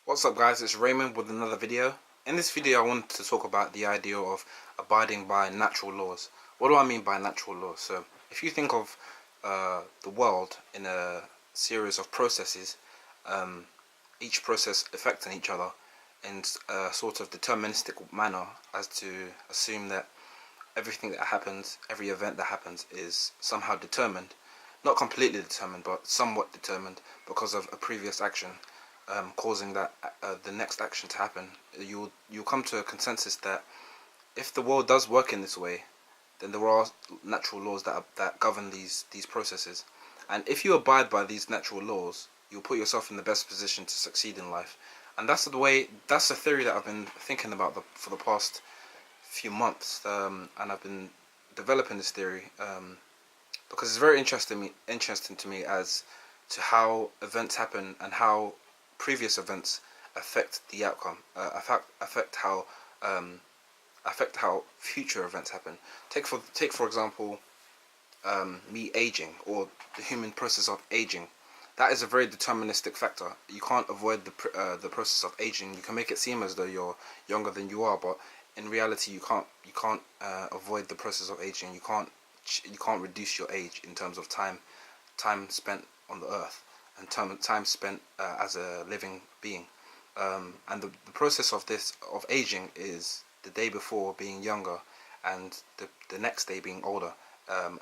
What's up guys, it's Raymond with another video. In this video I wanted to talk about the idea of abiding by natural laws. What do I mean by natural laws? So if you think of the world in a series of processes, each process affecting each other in a sort of deterministic manner, as to assume that everything that happens, every event that happens is somehow determined, not completely determined but somewhat determined because of a previous action, causing that the next action to happen. You'll come to a consensus that if the world does work in this way, then there are natural laws that govern these processes, and if you abide by these natural laws, you'll put yourself in the best position to succeed in life. And that's the theory that I've been thinking about for the past few months, and I've been developing this theory because it's very interesting to me as to how events happen and how previous events affect the outcome, affect how future events happen. Take for example, me aging, or the human process of aging. That is a very deterministic factor. You can't avoid the process of aging. You can make it seem as though you're younger than you are, but in reality, you can't avoid the process of aging. You can't reduce your age in terms of time spent on the earth, and time spent as a living being. And the process of aging is the day before being younger, and the next day being older,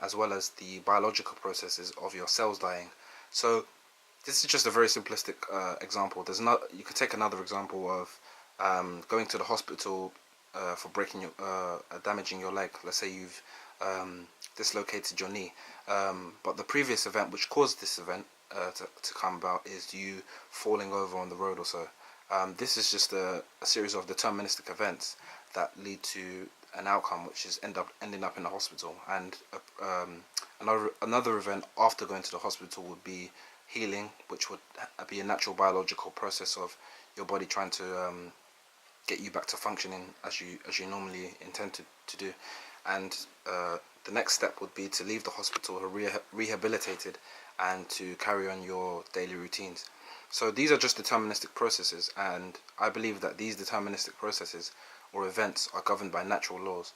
as well as the biological processes of your cells dying. So this is just a very simplistic example. You could take another example of going to the hospital for damaging your leg. Let's say you've dislocated your knee, but the previous event which caused this event to come about is you falling over on the road or so. This is just a series of deterministic events that lead to an outcome which is ending up in the hospital. And another event after going to the hospital would be healing, which would be a natural biological process of your body trying to get you back to functioning as you normally intend to do. And the next step would be to leave the hospital rehabilitated and to carry on your daily routines. So these are just deterministic processes, and I believe that these deterministic processes or events are governed by natural laws.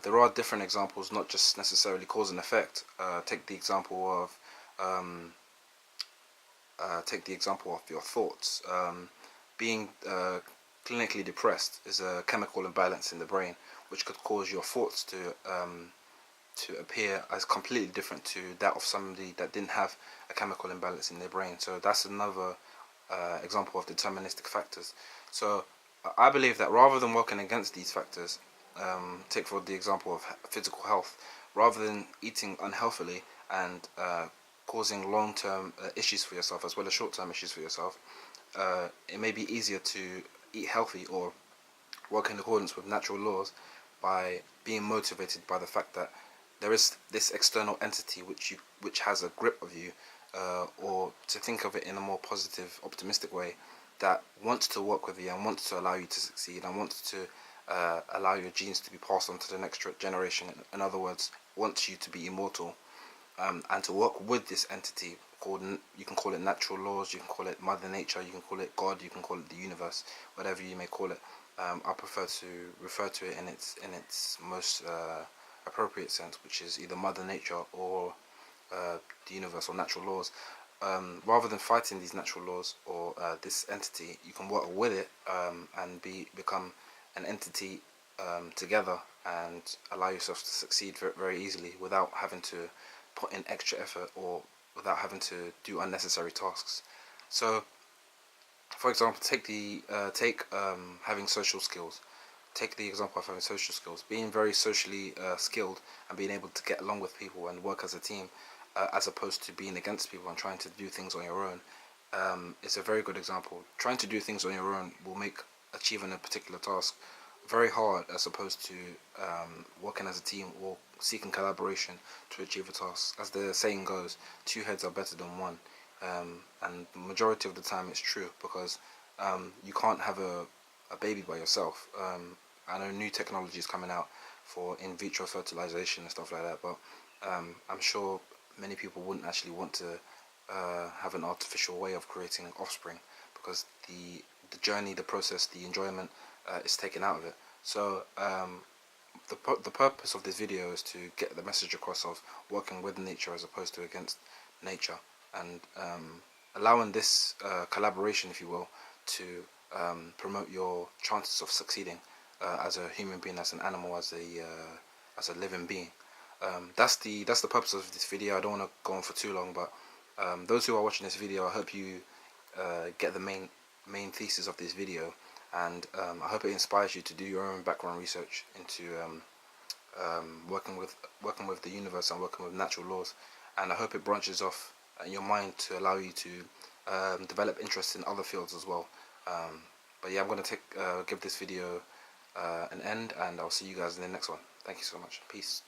There are different examples, not just necessarily cause and effect. Take the example of your thoughts. Being clinically depressed is a chemical imbalance in the brain, which could cause your thoughts to appear as completely different to that of somebody that didn't have a chemical imbalance in their brain. So that's another example of deterministic factors. So I believe that rather than working against these factors, take for the example of physical health, rather than eating unhealthily and causing long-term issues for yourself as well as short-term issues for yourself, it may be easier to eat healthy or work in accordance with natural laws by being motivated by the fact that there is this external entity which has a grip of you, or to think of it in a more positive, optimistic way, that wants to work with you and wants to allow you to succeed and wants to allow your genes to be passed on to the next generation. In other words, wants you to be immortal, and to work with this entity called, you can call it natural laws, you can call it Mother Nature, you can call it God, you can call it the universe, whatever you may call it. I prefer to refer to it in its most appropriate sense, which is either Mother Nature or the universe or natural laws. Rather than fighting these natural laws or this entity, you can work with it and become an entity together, and allow yourself to succeed very, very easily without having to put in extra effort or without having to do unnecessary tasks. So, for example, take having social skills. Take the example of having social skills, being very socially skilled and being able to get along with people and work as a team, as opposed to being against people and trying to do things on your own. It's a very good example. Trying to do things on your own will make achieving a particular task very hard, as opposed to working as a team or seeking collaboration to achieve a task. As the saying goes, two heads are better than one. And the majority of the time it's true, because you can't have a baby by yourself. I know new technology is coming out for in vitro fertilization and stuff like that, but I'm sure many people wouldn't actually want to have an artificial way of creating offspring, because the the journey, the process, the enjoyment is taken out of it. So the purpose of this video is to get the message across of working with nature as opposed to against nature, and allowing this collaboration, if you will, to promote your chances of succeeding as a human being, as an animal, as a living being. That's the purpose of this video. I don't want to go on for too long, but those who are watching this video, I hope you get the main thesis of this video, and I hope it inspires you to do your own background research into working with the universe and working with natural laws. And I hope it branches off in your mind to allow you to develop interest in other fields as well. But yeah, I'm going to give this video an end, and I'll see you guys in the next one. Thank you so much. Peace.